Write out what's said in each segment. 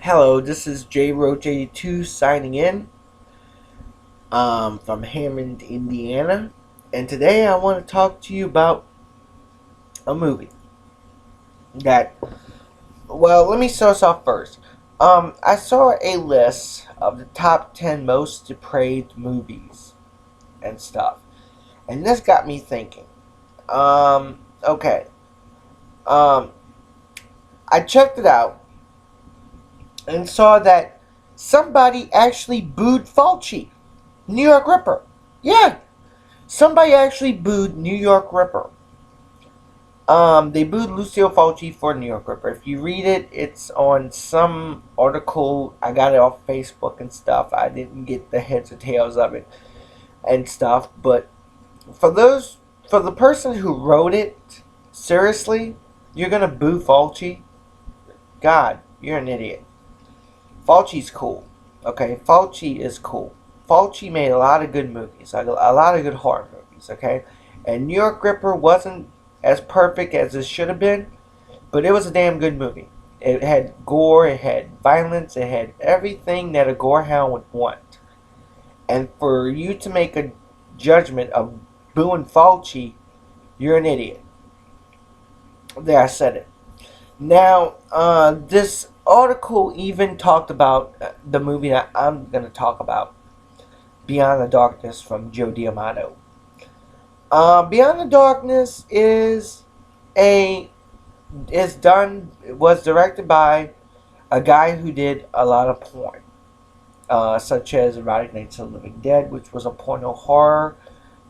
Hello, this is JRoach82 signing in from Hammond, Indiana. And today I want to talk to you about a movie that, well, let me start us off first. I saw a list of the top 10 most depraved movies and stuff. And this got me thinking. Okay. Um, I checked it out and saw that somebody actually booed Fulci. New York Ripper. Yeah, somebody actually booed New York Ripper. They booed Lucio Fulci for New York Ripper. If you read it, it's on some article. I got it off Facebook and stuff. I didn't get the heads or tails of it and stuff. But for the person who wrote it, seriously, you're gonna boo Fulci? God, you're an idiot. Fulci's cool. Okay, Fulci is cool. Fulci made a lot of good movies, a lot of good horror movies, okay? And New York Ripper wasn't as perfect as it should have been, but it was a damn good movie. It had gore, it had violence, it had everything that a gorehound would want. And for you to make a judgment of booing Fulci, you're an idiot. There, I said it. Now, this article even talked about the movie that I'm going to talk about, Beyoond the Darkness from Joe D'Amato. Beyoond the Darkness was directed by a guy who did a lot of porn, such as Erotic Nights of the Living Dead, which was a porno horror,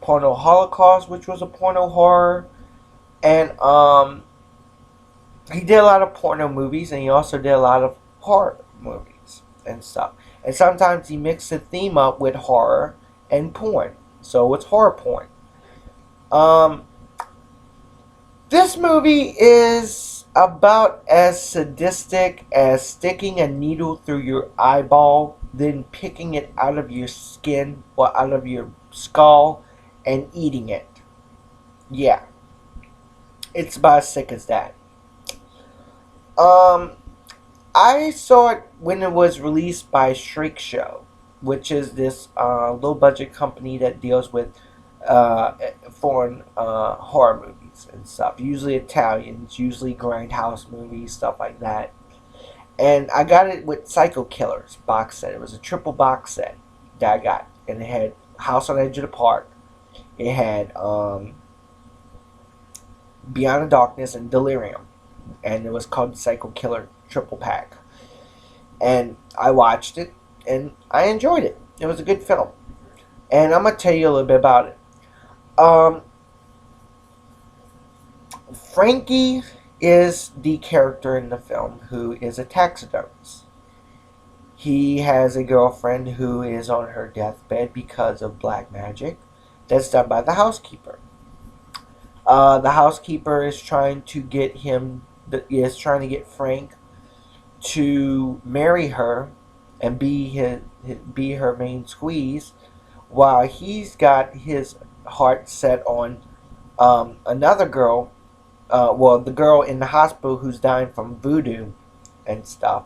Porno Holocaust, which was a porno horror, and he did a lot of porno movies, and he also did a lot of horror movies and stuff. And sometimes he mixed the theme up with horror and porn. So it's horror porn. This movie is about as sadistic as sticking a needle through your eyeball, then picking it out of your skin or out of your skull and eating it. Yeah. It's about as sick as that. I saw it when it was released by Shriek Show, which is this low budget company that deals with foreign horror movies and stuff. Usually Italians, usually grindhouse movies, stuff like that. And I got it with Psycho Killers box set. It was a triple box set that I got, and it had House on Edge of the Park. It had Beyoond the Darkness and Delirium. And it was called Psycho Killer Triple Pack. And I watched it, and I enjoyed it. It was a good film. And I'm going to tell you a little bit about it. Frankie is the character in the film who is a taxidermist. He has a girlfriend who is on her deathbed because of black magic that's done by the housekeeper. The housekeeper is trying to get Frank to marry her and be her main squeeze, while he's got his heart set on another girl, the girl in the hospital who's dying from voodoo and stuff.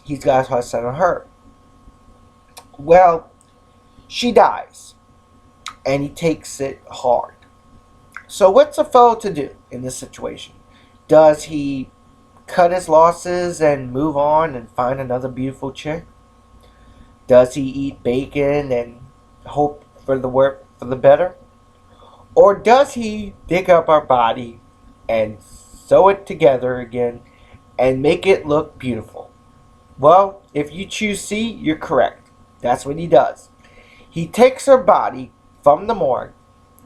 He's got his heart set on her. Well, she dies, and he takes it hard. So what's a fellow to do in this situation? Does he cut his losses and move on and find another beautiful chick? Does he eat bacon and hope for the better? Or does he dig up our body and sew it together again and make it look beautiful? Well, if you choose C, you're correct. That's what he does. He takes her body from the morgue,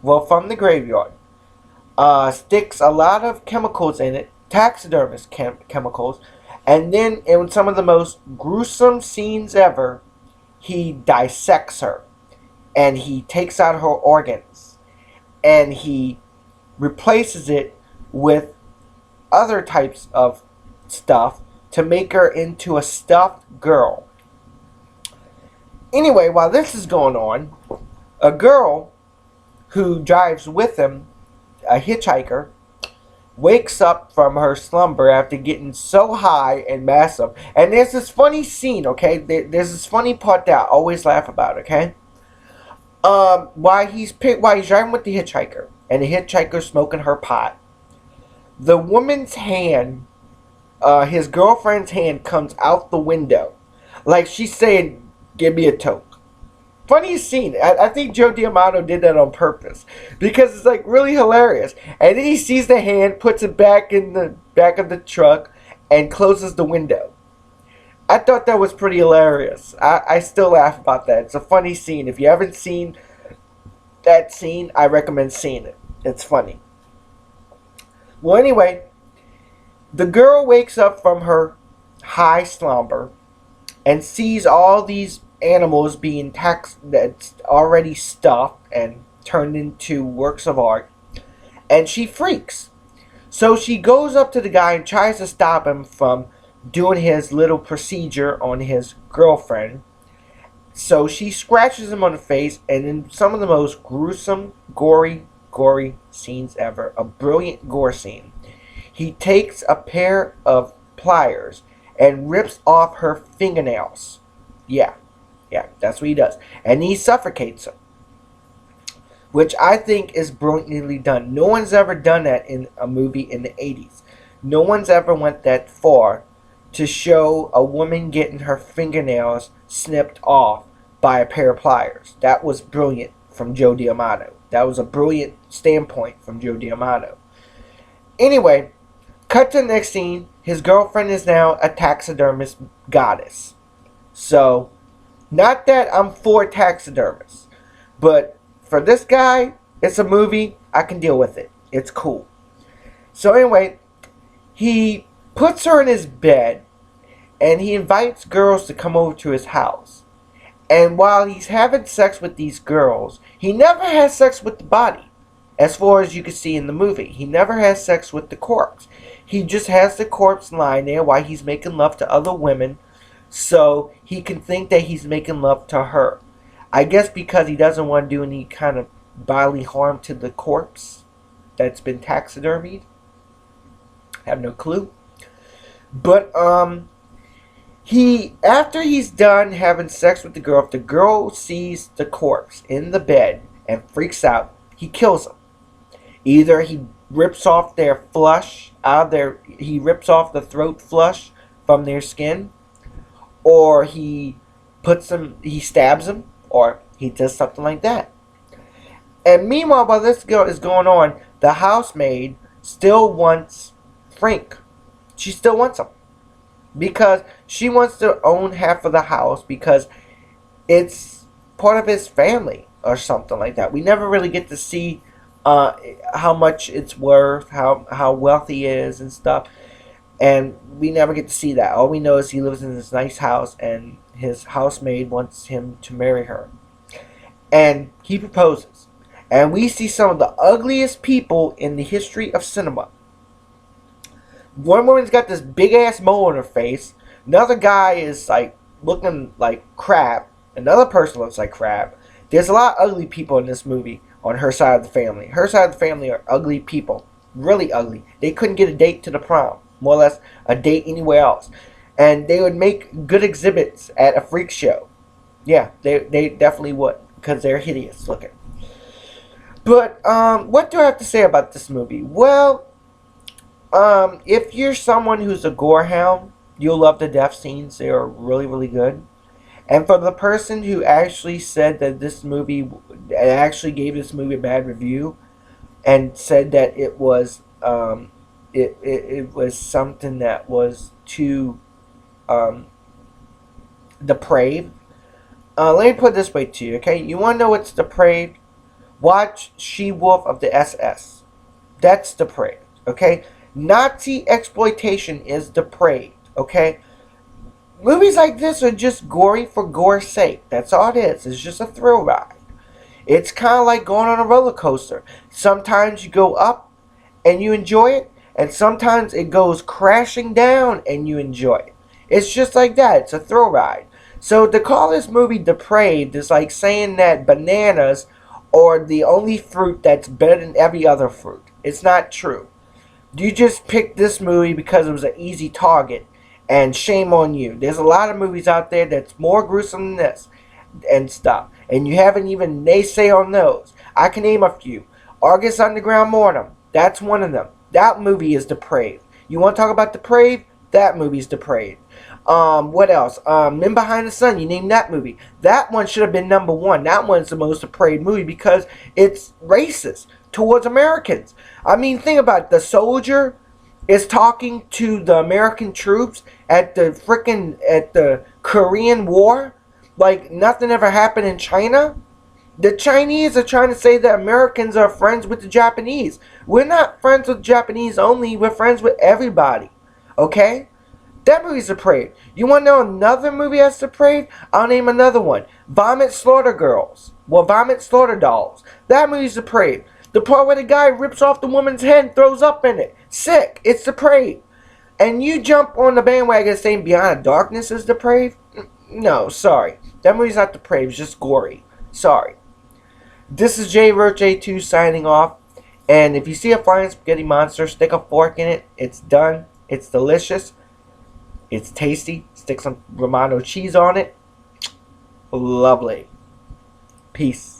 from the graveyard, sticks a lot of chemicals in it, taxidermist chemicals, and then in some of the most gruesome scenes ever, he dissects her, and he takes out her organs, and he replaces it with other types of stuff to make her into a stuffed girl. Anyway, while this is going on, a girl who drives with him, a hitchhiker, wakes up from her slumber after getting so high and massive. And there's this funny scene, okay? There's this funny part that I always laugh about, okay? While he's driving with the hitchhiker, and the hitchhiker's smoking her pot, the woman's hand, his girlfriend's hand, comes out the window, like she's saying, "Give me a toke." Funny scene. I think Joe D'Amato did that on purpose because it's like really hilarious. And then he sees the hand, puts it back in the back of the truck, and closes the window. I thought that was pretty hilarious. I still laugh about that. It's a funny scene. If you haven't seen that scene, I recommend seeing it. It's funny. Well, anyway, the girl wakes up from her high slumber and sees all these animals being that's already stuffed and turned into works of art, and she freaks. So she goes up to the guy and tries to stop him from doing his little procedure on his girlfriend. So she scratches him on the face, and in some of the most gruesome, gory scenes ever, a brilliant gore scene, he takes a pair of pliers and rips off her fingernails. Yeah, that's what he does. And he suffocates her, which I think is brilliantly done. No one's ever done that in a movie in the 80s. No one's ever went that far to show a woman getting her fingernails snipped off by a pair of pliers. That was brilliant from Joe D'Amato. That was a brilliant standpoint from Joe D'Amato. Anyway, cut to the next scene. His girlfriend is now a taxidermist goddess. So, not that I'm for taxidermists, but for this guy, it's a movie. I can deal with it. It's cool. So anyway, he puts her in his bed, and he invites girls to come over to his house. And while he's having sex with these girls, he never has sex with the body. As far as you can see in the movie, he never has sex with the corpse. He just has the corpse lying there while he's making love to other women, so he can think that he's making love to her. I guess because he doesn't want to do any kind of bodily harm to the corpse that's been taxidermied. I have no clue. But after he's done having sex with the girl, if the girl sees the corpse in the bed and freaks out, he kills them. Either he rips off their flesh he rips off the throat flush from their skin, or he stabs them, or he does something like that. And meanwhile, while this girl is going on, the housemaid still wants Frank. She still wants him. Because she wants to own half of the house because it's part of his family or something like that. We never really get to see how much it's worth, how wealthy he is and stuff. And we never get to see that. All we know is he lives in this nice house and his housemaid wants him to marry her. And he proposes. And we see some of the ugliest people in the history of cinema. One woman's got this big ass mole on her face. Another guy is like looking like crap. Another person looks like crap. There's a lot of ugly people in this movie on her side of the family. Her side of the family are ugly people. Really ugly. They couldn't get a date to the prom. More or less a date anywhere else. And they would make good exhibits at a freak show. Yeah, they definitely would. Because they're hideous looking. But what do I have to say about this movie? Well, if you're someone who's a gore hound, you'll love the death scenes. They are really, really good. And for the person who actually said that this movie, actually gave this movie a bad review, and said that it was, it was something that was too, depraved. Let me put it this way to you, okay? You want to know what's depraved? Watch She-Wolf of the SS. That's depraved, okay? Nazi exploitation is depraved, okay? Movies like this are just gory for gore's sake. That's all it is. It's just a thrill ride. It's kind of like going on a roller coaster. Sometimes you go up and you enjoy it, and sometimes it goes crashing down and you enjoy it. It's just like that. It's a thrill ride. So to call this movie depraved is like saying that bananas are the only fruit that's better than every other fruit. It's not true. You just picked this movie because it was an easy target, and shame on you. There's a lot of movies out there that's more gruesome than this and stuff, and you haven't even naysay on those. I can name a few. August Underground Mortem, that's one of them. That movie is depraved. You want to talk about depraved? That movie's depraved. What else? Men Behind the Sun, you name that movie. That one should have been number one. That one's the most depraved movie because it's racist towards Americans. I mean, think about it. The soldier is talking to the American troops at the Korean War like nothing ever happened in China. The Chinese are trying to say that Americans are friends with the Japanese. We're not friends with Japanese only. We're friends with everybody. Okay? That movie's depraved. You want to know another movie that's depraved? I'll name another one. Vomit Slaughter Girls. Well, Vomit Slaughter Dolls. That movie's depraved. The part where the guy rips off the woman's head and throws up in it. Sick. It's depraved. And you jump on the bandwagon saying Beyoond the Darkness is depraved? No, sorry. That movie's not depraved. It's just gory. Sorry. This is J Roach A2 signing off. And if you see a flying spaghetti monster, stick a fork in it. It's done. It's delicious. It's tasty. Stick some Romano cheese on it. Lovely. Peace.